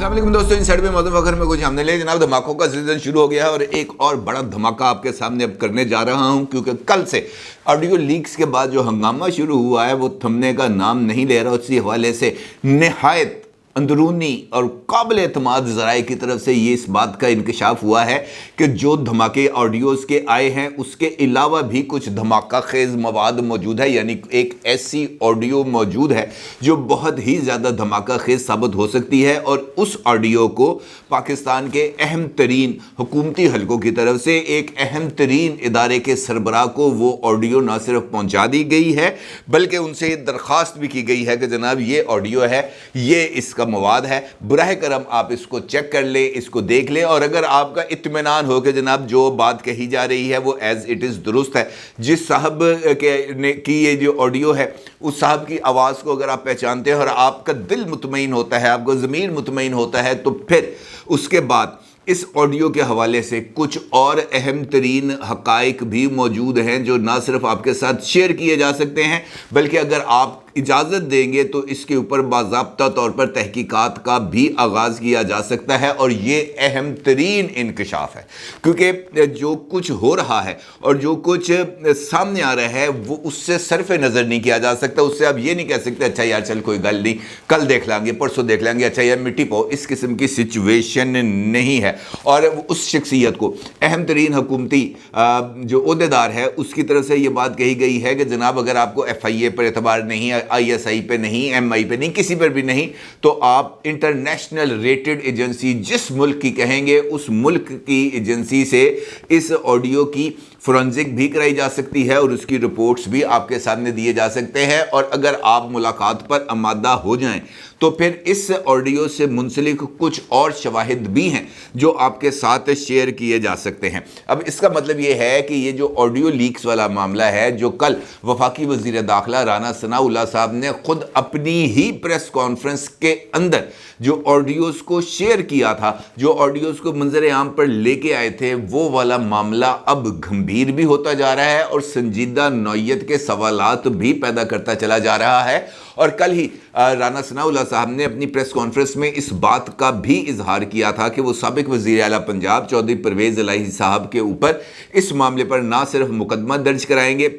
अस्सलाम वालेकुम दोस्तों, इन साइड में मौजूद फखर में कुछ हमने ले जनाब धमाकों का सीजन शुरू हो गया है और एक और बड़ा धमाका आपके सामने अब करने जा रहा हूं, क्योंकि कल से ऑडियो लीक्स के बाद जो हंगामा शुरू हुआ है वो थमने का नाम नहीं ले रहा। उसी हवाले से निहायत अंदरूनी और काबिल एतमाद ज़राए की तरफ से ये इस बात का इंकशाफ हुआ है कि जो धमाके ऑडियोज़ के आए हैं उसके अलावा भी कुछ धमाका खेज़ मवाद मौजूद है, यानी एक ऐसी ऑडियो मौजूद है जो बहुत ही ज़्यादा धमाका खेज़ साबित हो सकती है। और उस ऑडियो को पाकिस्तान के अहम तरीन हुकूमती हलकों की तरफ से एक अहम तरीन इदारे के सरबराह को वो ऑडियो न सिर्फ पहुँचा दी गई है बल्कि उनसे दरख्वास्त भी की गई है कि जनाब ये ऑडियो है, ये इसका मवाद है, बुराह करम आप इसको चेक कर ले, इसको देख ले, और अगर आपका इत्मीनान हो कि जनाब जो बात कही जा रही है वो एज इट इज़ दुरुस्त है, जिस साहब की ये जो ऑडियो है उस साहब की आवाज़ को अगर आप पहचानते हैं और आपका दिल मुतमईन होता है, आपका ज़मीर मुतमईन होता है, तो फिर उसके बाद इस ऑडियो के हवाले से कुछ और अहम तरीन हक़ाइक़ भी मौजूद हैं जो ना सिर्फ आपके साथ शेयर किए जा सकते हैं बल्कि अगर आप इजाज़त देंगे तो इसके ऊपर बाज़ाब्ता तौर पर तहकीकात का भी आगाज़ किया जा सकता है। और ये अहम तरीन इंकशाफ है, क्योंकि जो कुछ हो रहा है और जो कुछ सामने आ रहा है वो उससे सरफ नज़र नहीं किया जा सकता। उससे आप ये नहीं कह सकते अच्छा यार चल कोई गल नहीं, कल देख लेंगे, परसों देख लेंगे, अच्छा यार मिट्टी पाओ, इस किस्म की सिचुएशन नहीं है। और उस शख्सियत को अहम तरीन हुकूमती जो ओहदेदार है उसकी तरफ से ये बात कही गई है कि जनाब अगर आपको FIA पर एतबार नहीं है, ISI पे नहीं, MI पे नहीं, किसी पर भी नहीं, तो आप इंटरनेशनल रेटेड एजेंसी जिस मुल्क की कहेंगे उस मुल्क की एजेंसी से इस ऑडियो की फोरेंसिक भी कराई जा सकती है और उसकी रिपोर्ट्स भी आपके सामने दिए जा सकते हैं। और अगर आप मुलाकात पर आमादा हो जाएं तो फिर इस ऑडियो से मुंसलिक कुछ और शवाहिद भी हैं जो आपके साथ शेयर किए जा सकते हैं। अब इसका मतलब ये है कि ये जो ऑडियो लीक्स वाला मामला है, जो कल वफाकी वज़ीर दाखिला राना सनाउल्लाह साहब ने खुद अपनी ही प्रेस कॉन्फ्रेंस के अंदर जो ऑडियोज़ को शेयर किया था, जो ऑडियोज़ को मंजर आम पर लेके आए थे, वो वाला मामला अब गंभीर भी होता जा रहा है और संजीदा नौयत के सवालात भी पैदा करता चला जा रहा है। और कल ही राना सनाउल्लाह साहब ने अपनी प्रेस कॉन्फ्रेंस में इस बात का भी इजहार किया था कि वो साबिक वज़ीर आला पंजाब चौधरी परवेज़ इलाही साहब के ऊपर इस मामले पर ना सिर्फ मुकदमा दर्ज कराएंगे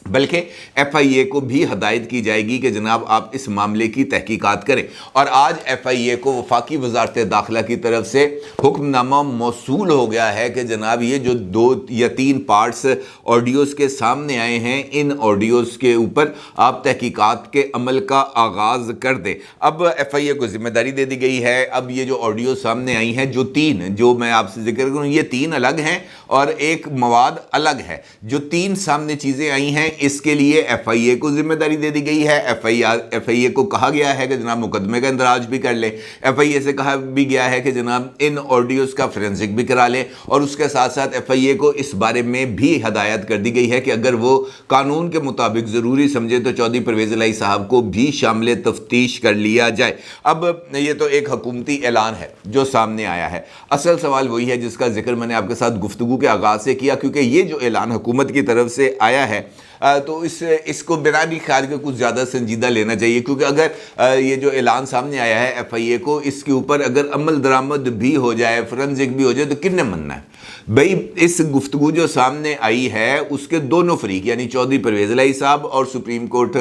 बल्कि FIA को भी हदायत की जाएगी कि जनाब आप इस मामले की तहकीकात करें। और आज FIA को वफाकी वज़ारत दाखिला की तरफ से हुक्मनामा मौसूल हो गया है कि जनाब ये जो 2 या 3 पार्ट्स ऑडियोज़ के सामने आए हैं, इन ऑडियोज़ के ऊपर आप तहकीकात के अमल का आगाज़ कर दें। अब FIA को ज़िम्मेदारी दे दी गई है। अब ये जो ऑडियो सामने आई हैं, जो 3 जो मैं आपसे जिक्र करूँ, ये 3 अलग हैं और एक मवाद अलग है। जो 3 सामने चीज़ें आई हैं इसके लिए FIA को जिम्मेदारी दे दी गई है। FIA को कहा गया है कि जनाब मुकदमे का इंदराज भी कर ले। FIA से कहा भी गया है कि जनाब इन ऑडियोज़ का फोरेंसिक भी करा ले। और उसके साथ साथ FIA को इस बारे में भी हदायत कर दी गई है कि अगर वो कानून के मुताबिक ज़रूरी समझे तो चौधरी परवेज़ इलाही साहब को भी शामिल तफ्तीश कर लिया जाए। अब ये तो एक हुकूमती ऐलान है जो सामने आया है। असल सवाल वही है जिसका जिक्र मैंने आपके साथ गुफ्तगू के आगाज़ से किया, क्योंकि ये जो ऐलान हुकूमत की तरफ से आया है तो इसको बिना भी ख्याल के कुछ ज़्यादा संजीदा लेना चाहिए, क्योंकि अगर ये जो ऐलान सामने आया है FIA को, इसके ऊपर अगर अमल दरामद भी हो जाए, फोरेंसिक भी हो जाए, तो किन्ने मनना है भाई। इस गुफ्तगू जो सामने आई है उसके दोनों फरीक यानी चौधरी परवेज़ इलाही साहब और सुप्रीम कोर्ट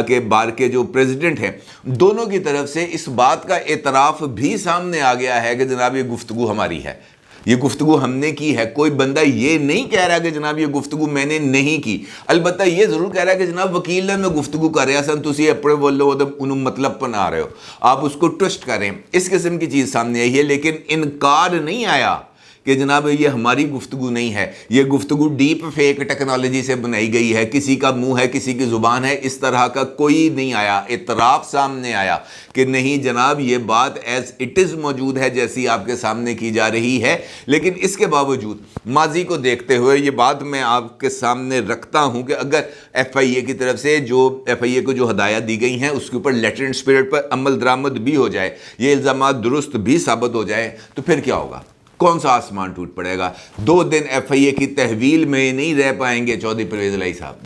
के बार के जो प्रेसिडेंट हैं, दोनों की तरफ से इस बात का एतराफ़ भी सामने आ गया है कि जनाब ये गुफ्तगू हमारी है, ये गुफ्तगू हमने की है। कोई बंदा ये नहीं कह रहा कि जनाब ये गुफ्तगू मैंने नहीं की, अलबत्ता ये ज़रूर कह रहा है कि जनाब वकील ने मैं गुफ्तगू कर रहा सन, तुसी अपने बोलो उन्होंने मतलब बना रहे हो, आप उसको ट्विस्ट करें। इस किस्म की चीज़ सामने आई है, लेकिन इनकार नहीं आया कि जनाब ये हमारी गुफ्तगू नहीं है, ये गुफ्तगू डीप फेक टेक्नोलॉजी से बनाई गई है, किसी का मुंह है, किसी की ज़ुबान है, इस तरह का कोई नहीं आया। इतराफ़ सामने आया कि नहीं जनाब ये बात एज इट इज़ मौजूद है जैसी आपके सामने की जा रही है। लेकिन इसके बावजूद माजी को देखते हुए ये बात मैं आपके सामने रखता हूँ कि अगर FIA की तरफ से जो FIA को जो हदायत दी गई हैं उसके ऊपर लेटर एंड स्पिरिट पर अमल दरामद भी हो जाए, ये इल्ज़ामात दुरुस्त भी साबित हो जाए, तो फिर क्या होगा? कौन सा आसमान टूट पड़ेगा? 2 दिन FIA की तहवील में नहीं रह पाएंगे चौधरी परवेज़ इलाही साहब।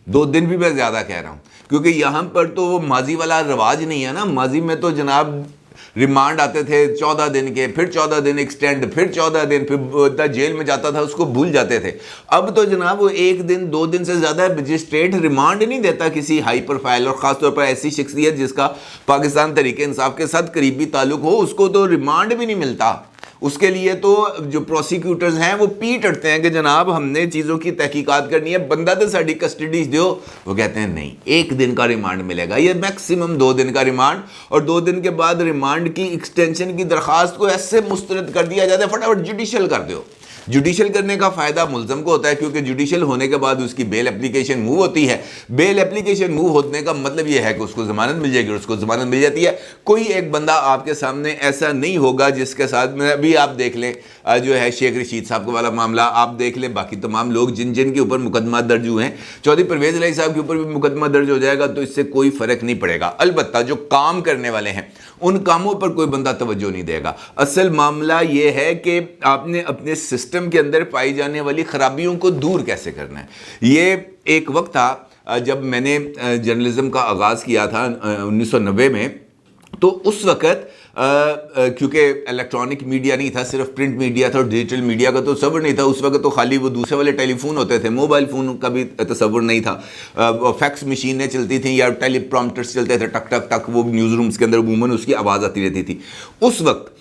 2 दिन भी मैं ज़्यादा कह रहा हूँ, क्योंकि यहाँ पर तो वो माजी वाला रवाज नहीं है ना। माजी में तो जनाब रिमांड आते थे 14 दिन के, फिर 14 दिन एक्सटेंड, फिर 14 दिन, फिर जेल में जाता था उसको भूल जाते थे। अब तो जनाब वो 1 दिन 2 दिन से ज़्यादा मजिस्ट्रेट रिमांड नहीं देता किसी हाई प्रोफाइल और ख़ासतौर पर ऐसी शख्सियत जिसका पाकिस्तान तहरीक इंसाफ के साथ करीबी ताल्लुक हो, उसको तो रिमांड भी नहीं मिलता। उसके लिए तो जो प्रोसिक्यूटर्स हैं वो पीट अड़ते हैं कि जनाब हमने चीज़ों की तहकीकात करनी है, बंदा तो साड़ी कस्टडी दो। वो कहते हैं नहीं, 1 दिन का रिमांड मिलेगा, ये मैक्सिमम 2 दिन का रिमांड, और 2 दिन के बाद रिमांड की एक्सटेंशन की दरख्वास्त को ऐसे मुस्तरद कर दिया जाता है, फटाफट जुडिशल कर दो। जुडिशल करने का फ़ायदा मुल्ज़म को होता है क्योंकि जुडिशल होने के बाद उसकी बेल एप्लीकेशन मूव होती है। बेल एप्लीकेशन मूव होने का मतलब ये है कि उसको ज़मानत मिल जाएगी, और उसको ज़मानत मिल जाती है। कोई एक बंदा आपके सामने ऐसा नहीं होगा जिसके साथ में, अभी आप देख लें जो है शेख रशीद साहब वाला मामला आप देख लें, बाकी तमाम लोग जिन जिन के ऊपर मुकदमा दर्ज हुए हैं, चौधरी परवेज़ इलाही साहब के ऊपर भी मुकदमा दर्ज हो जाएगा, तो इससे कोई फ़र्क नहीं पड़ेगा। अलबत्ता जो काम करने वाले हैं उन कामों पर कोई बंदा तवज्जो नहीं देगा। असल मामला ये है कि आपने अपने सिस्टम के अंदर पाई जाने वाली खराबियों को दूर कैसे करना है। ये एक वक्त था जब मैंने जर्नलिज्म का आगाज़ किया था 1990 में, तो उस वक़्त क्योंकि इलेक्ट्रॉनिक मीडिया नहीं था, सिर्फ प्रिंट मीडिया था और डिजिटल मीडिया का तो तसव्वुर नहीं था। उस वक्त तो खाली वो दूसरे वाले टेलीफोन होते थे, मोबाइल फ़ोन का भी तसव्वुर नहीं था। फैक्स मशीनें चलती थी या टेलीप्रॉम्प्टर्स चलते थे, टक टक टक, वो न्यूज़ रूम्स के अंदर अमूमन उसकी आवाज़ आती रहती थी। उस वक्त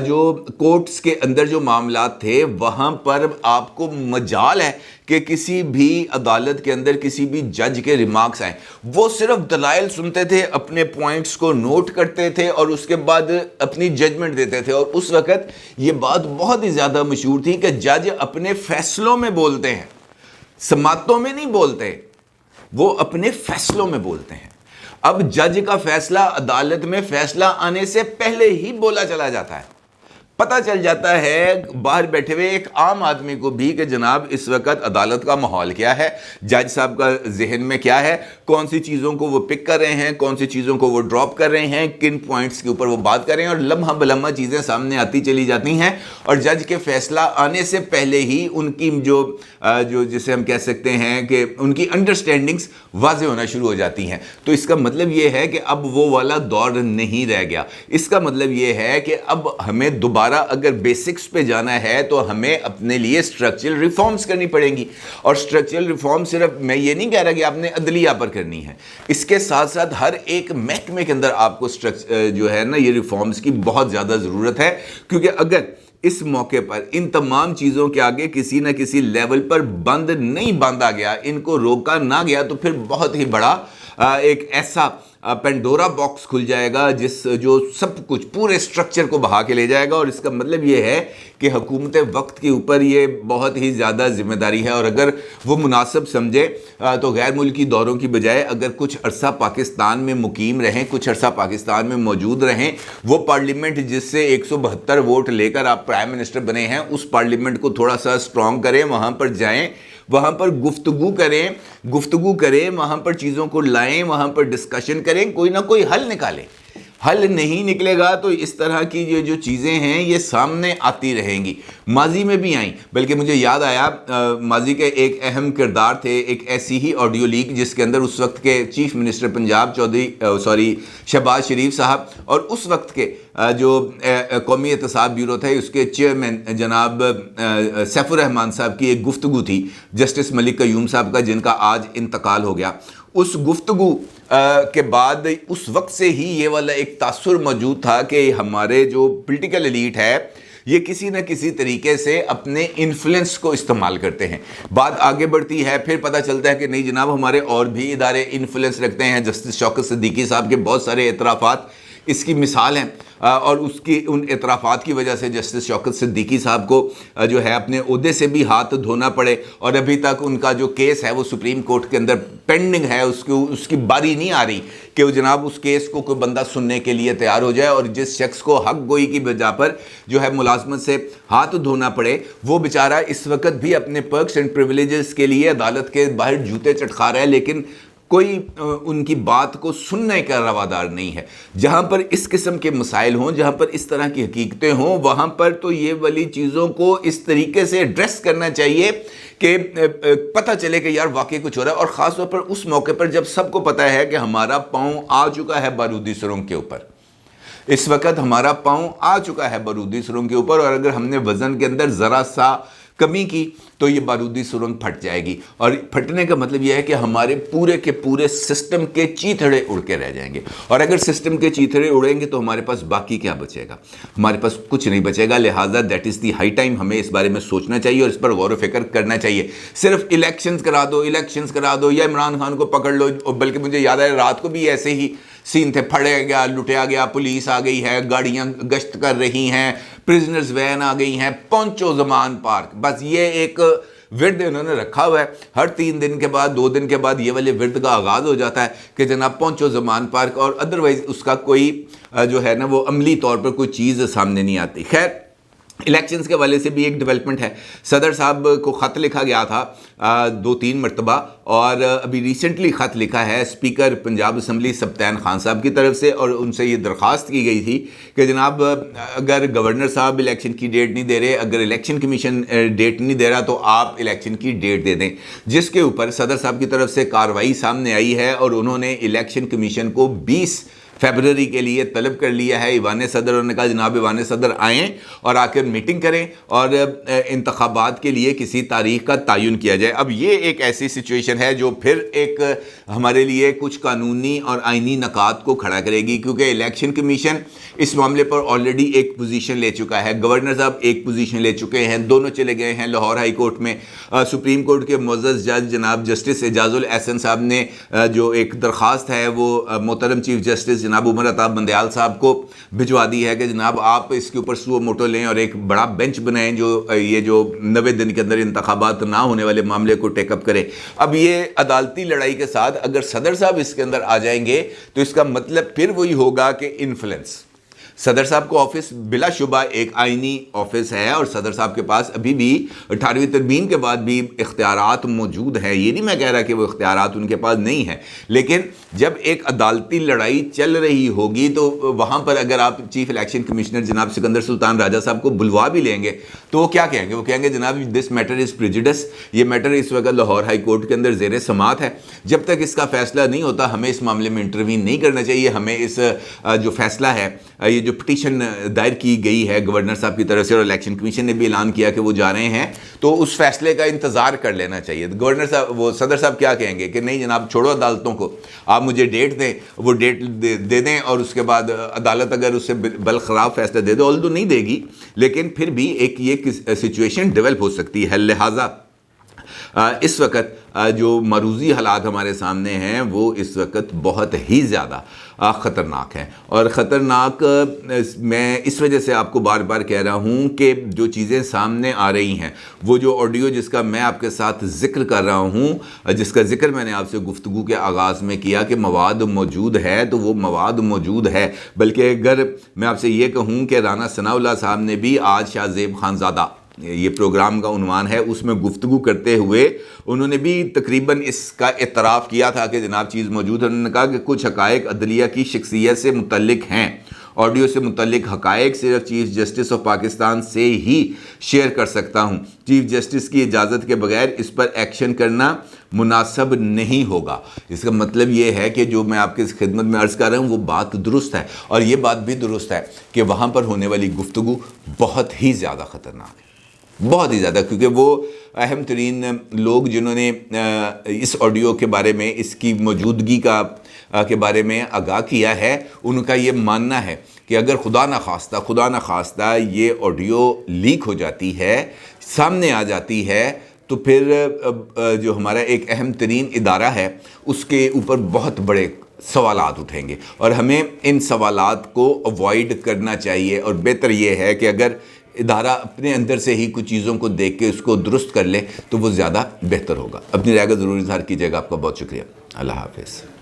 जो कोर्ट्स के अंदर जो मामला थे वहाँ पर आपको मजाल है कि किसी भी अदालत के अंदर किसी भी जज के रिमार्क्स आए, वो सिर्फ दलाइल सुनते थे, अपने पॉइंट्स को नोट करते थे और उसके बाद अपनी जजमेंट देते थे। और उस वक़्त ये बात बहुत ही ज़्यादा मशहूर थी कि जज अपने फैसलों में बोलते हैं, समातों में नहीं बोलते, वो अपने फैसलों में बोलते हैं। अब जज का फैसला अदालत में फैसला आने से पहले ही बोला चला जाता है, पता चल जाता है बाहर बैठे हुए एक आम आदमी को भी कि जनाब इस वक्त अदालत का माहौल क्या है, जज साहब का जहन में क्या है, कौन सी चीज़ों को वो पिक कर रहे हैं, कौन सी चीज़ों को वो ड्रॉप कर रहे हैं, किन पॉइंट्स के ऊपर वो बात कर रहे हैं, और लम्हा बलम्हा चीज़ें सामने आती चली जाती हैं। और जज के फैसला आने से पहले ही उनकी जो जिसे हम कह सकते हैं कि उनकी अंडरस्टैंडिंग्स वाज़ेह होना शुरू हो जाती हैं। तो इसका मतलब ये है कि अब वो वाला दौर नहीं रह गया। इसका मतलब ये है कि अब हमें दोबारा अगर बेसिक्स पे जाना है तो हमें अपने लिए स्ट्रक्चरल रिफॉर्म्स करनी पड़ेंगी। और स्ट्रक्चरल रिफॉर्म सिर्फ मैं ये नहीं कह रहा कि आपने अदलिया पर करनी है, इसके साथ साथ हर एक महकमे के अंदर आपको स्ट्रक्चर जो है ना, ये रिफॉर्म्स की बहुत ज़्यादा ज़रूरत है। क्योंकि अगर इस मौके पर इन तमाम चीज़ों के आगे किसी न किसी लेवल पर बंद नहीं बांधा गया, इनको रोका ना गया, तो फिर बहुत ही बड़ा एक ऐसा पेंडोरा बॉक्स खुल जाएगा जो सब कुछ पूरे स्ट्रक्चर को बहा के ले जाएगा। और इसका मतलब ये है कि हुकूमत वक्त के ऊपर ये बहुत ही ज़्यादा जिम्मेदारी है। और अगर वो मुनासिब समझे तो गैर मुल्की दौरों की बजाय अगर कुछ अरसा पाकिस्तान में मुकीम रहें, कुछ अरसा पाकिस्तान में मौजूद रहें, वो पार्लियामेंट जिससे 172 वोट लेकर आप प्राइम मिनिस्टर बने हैं, उस पार्लियामेंट को थोड़ा सा स्ट्रॉन्ग करें, वहाँ पर जाएँ, वहाँ पर गुफ्तगू करें, वहाँ पर चीज़ों को लाएं, वहाँ पर डिस्कशन करें, कोई ना कोई हल निकालें। हल नहीं निकलेगा तो इस तरह की जो चीज़ें हैं ये सामने आती रहेंगी, माजी में भी आई। बल्कि मुझे याद आया माजी के एक अहम किरदार थे, एक ऐसी ही ऑडियो लीक जिसके अंदर उस वक्त के चीफ मिनिस्टर पंजाब शहबाज शरीफ साहब और उस वक्त के जो कौमी एहतसाब ब्यूरो थे उसके चेयरमैन जनाब सैफुर रहमान साहब की एक गुफ्तगू थी जस्टिस मलिक कयूम साहब का, जिनका आज इंतकाल हो गया। उस गुफ्तगू के बाद उस वक्त से ही ये वाला एक तासुर मौजूद था कि हमारे जो पॉलिटिकल एलीट है ये किसी न किसी तरीके से अपने इन्फ्लुएंस को इस्तेमाल करते हैं। बात आगे बढ़ती है, फिर पता चलता है कि नहीं जनाब हमारे और भी इदारे इन्फ्लुएंस रखते हैं। जस्टिस शौकत सिद्दीकी साहब के बहुत सारे एतराफ़ात इसकी मिसाल हैं, और उसकी उन एतराफ़ात की वजह से जस्टिस शौकत सिद्दीकी साहब को जो है अपने ओहदे से भी हाथ धोना पड़े, और अभी तक उनका जो केस है वो सुप्रीम कोर्ट के अंदर पेंडिंग है। उसकी बारी नहीं आ रही कि वो जनाब उस केस को कोई बंदा सुनने के लिए तैयार हो जाए, और जिस शख्स को हक गोई की वजह पर जो है मुलाजमत से हाथ धोना पड़े, वो बेचारा इस वक्त भी अपने पर्क्स एंड प्रिविलेजेस के लिए अदालत के बाहर जूते चटखा रहा है, लेकिन कोई उनकी बात को सुनने का रवादार नहीं है। जहाँ पर इस किस्म के मसाइल हों, जहाँ पर इस तरह की हकीकतें हों, वहाँ पर तो ये वाली चीज़ों को इस तरीके से एड्रेस करना चाहिए कि पता चले कि यार वाकई कुछ हो रहा है। और ख़ास तौर पर उस मौके पर जब सबको पता है कि हमारा पाँव आ चुका है बारूदी सुरंग के ऊपर, इस वक्त हमारा पाँव आ चुका है बारूदी सुरंग के ऊपर, और अगर हमने वज़न के अंदर ज़रा सा कमी की तो ये बारूदी सुरंग फट जाएगी। और फटने का मतलब यह है कि हमारे पूरे के पूरे सिस्टम के चीथड़े उड़ के रह जाएंगे, और अगर सिस्टम के चीथड़े उड़ेंगे तो हमारे पास बाकी क्या बचेगा? हमारे पास कुछ नहीं बचेगा। लिहाजा that is the high time, हमें इस बारे में सोचना चाहिए और इस पर गौर व फिक्र करना चाहिए। सिर्फ इलेक्शंस करा दो या इमरान खान को पकड़ लो, बल्कि मुझे याद है रात को भी ऐसे ही सीन थे, फड़े गया, लुटिया गया, पुलिस आ गई है, गाड़ियां गश्त कर रही हैं, प्रिजनर्स वैन आ गई हैं, पहुंचो जमान पार्क। बस ये एक विरद इन्होंने रखा हुआ है, हर 3 दिन के बाद 2 दिन के बाद ये वाले विरद का आगाज़ हो जाता है कि जनाब पहुंचो जमान पार्क, और अदरवाइज उसका कोई जो है ना वो अमली तौर पर कोई चीज़ सामने नहीं आती। खैर, इलेक्शंस के वाले से भी एक डेवलपमेंट है। सदर साहब को ख़त लिखा गया था 2-3 मरतबा, और अभी रिसेंटली ख़त लिखा है स्पीकर पंजाब असम्बली सब्तैन खान साहब की तरफ से, और उनसे ये दरख्वास्त की गई थी कि जनाब अगर गवर्नर साहब इलेक्शन की डेट नहीं दे रहे, अगर इलेक्शन कमीशन डेट नहीं दे रहा, तो आप इलेक्शन की डेट दे दें। जिसके ऊपर सदर साहब की तरफ से कार्रवाई सामने आई है, और उन्होंने इलेक्शन कमीशन को 20 फरवरी के लिए तलब कर लिया है। ईवान सदर, उन्होंने कहा जनाब ईवान सदर आएँ और आकर मीटिंग करें और इंतखाबात के लिए किसी तारीख का तयन किया जाए। अब ये एक ऐसी सिचुएशन है जो फिर एक हमारे लिए कुछ कानूनी और आइनी नकात को खड़ा करेगी, क्योंकि इलेक्शन कमीशन इस मामले पर ऑलरेडी एक पोजीशन ले चुका है, गवर्नर साहब एक पोजीशन ले चुके हैं, दोनों चले गए हैं लाहौर हाई कोर्ट में। सुप्रीम कोर्ट के मुअज़्ज़ज़ जज जनाब जस्टिस एजाजुल एहसन साहब ने जो एक दरख्वास्त है वो मोहतरम चीफ जस्टिस जनाब उमर अताब बंदयाल साहब को भिजवा दी है कि जनाब आप इसके ऊपर सुओ मोटो लें और एक बड़ा बेंच बनाएं जो ये जो 90 दिन के अंदर इंतखाबात ना होने वाले मामले को टेकअप करे। अब ये अदालती लड़ाई के साथ अगर सदर साहब इसके अंदर आ जाएंगे तो इसका मतलब फिर वही होगा कि इन्फ्लुएंस। सदर साहब को ऑफिस बिलाशुबा एक आइनी ऑफिस है, और सदर साहब के पास अभी भी 18वीं तरमीम के बाद भी इख्तियारात मौजूद हैं। ये नहीं मैं कह रहा कि वो इख्तियारात उनके पास नहीं है, लेकिन जब एक अदालती लड़ाई चल रही होगी तो वहाँ पर अगर आप चीफ इलेक्शन कमिश्नर जनाब सिकंदर सुल्तान राजा साहब को बुलवा भी लेंगे तो वो क्या कहेंगे? वो कहेंगे जनाब दिस मैटर इज़ प्रेजुडिस, ये मैटर इस वक्त लाहौर हाई कोर्ट के अंदर ज़ेर समात है, जब तक इसका फैसला नहीं होता हमें इस मामले में इंटरवीन नहीं करना चाहिए। हमें इस जो फैसला है, ये जो पिटीशन दायर की गई है गवर्नर साहब की तरफ से और इलेक्शन कमीशन ने भी ऐलान किया कि वो जा रहे हैं, तो उस फैसले का इंतज़ार कर लेना चाहिए। गवर्नर साहब वो सदर साहब क्या कहेंगे कि नहीं जनाब छोड़ो अदालतों को, आप मुझे डेट दें, वो डेट दे दें और उसके बाद अदालत अगर उससे बलखराब फैसला दे दो, ऑल्दो नहीं देगी लेकिन फिर भी एक ये सिचुएशन डेवलप हो सकती है। लिहाजा इस वक्त जो मरूजी हालात हमारे सामने हैं वो इस वक्त बहुत ही ज़्यादा ख़तरनाक है। और ख़तरनाक मैं इस वजह से आपको बार बार कह रहा हूँ कि जो चीज़ें सामने आ रही हैं, वो जो ऑडियो जिसका मैं आपके साथ ज़िक्र कर रहा हूँ, जिसका ज़िक्र मैंने आपसे गुफ्तगू के आगाज़ में किया कि मवाद मौजूद है, तो वो मवाद मौजूद है। बल्कि अगर मैं आपसे ये कहूँ कि राना सनाउल्लाह साहब ने भी आज शाहज़ेब खानज़ादा, ये प्रोग्राम का उन्वान है, उसमें गुफ्तगू करते हुए उन्होंने भी तकरीबन इसका इतराफ़ किया था कि जनाब चीज़ मौजूद है। उन्होंने कहा कि कुछ हक़ाइक़ अदलिया की शख्सियत से मुतल्लिक हैं, ऑडियो से मुतल्लिक हक़ाइक़ सिर्फ चीफ जस्टिस ऑफ पाकिस्तान से ही शेयर कर सकता हूँ। चीफ जस्टिस की इजाज़त के बगैर इस पर एक्शन करना मुनासिब नहीं होगा। इसका मतलब ये है कि जो मैं आपकी खिदमत में अर्ज़ कर रहा हूँ वो बात दुरुस्त है, और ये बात भी दुरुस्त है कि वहाँ पर होने वाली गुफ्तगू बहुत ही ज़्यादा ख़तरनाक है, बहुत ही ज़्यादा, क्योंकि वो अहम तरीन लोग जिन्होंने इस ऑडियो के बारे में, इसकी मौजूदगी के बारे में आगाह किया है, उनका ये मानना है कि अगर खुदा न खास्ता ये ऑडियो लीक हो जाती है, सामने आ जाती है, तो फिर जो हमारा एक अहम तरीन इदारा है उसके ऊपर बहुत बड़े सवालात उठेंगे, और हमें इन सवालात को अवॉइड करना चाहिए। और बेहतर ये है कि अगर इदारा अपने अंदर से ही कुछ चीज़ों को देख के उसको दुरुस्त कर ले तो वो ज़्यादा बेहतर होगा। अपनी राय का ज़रूर इज़हार कीजिएगा। आपका बहुत शुक्रिया। अल्लाह हाफ़िज़।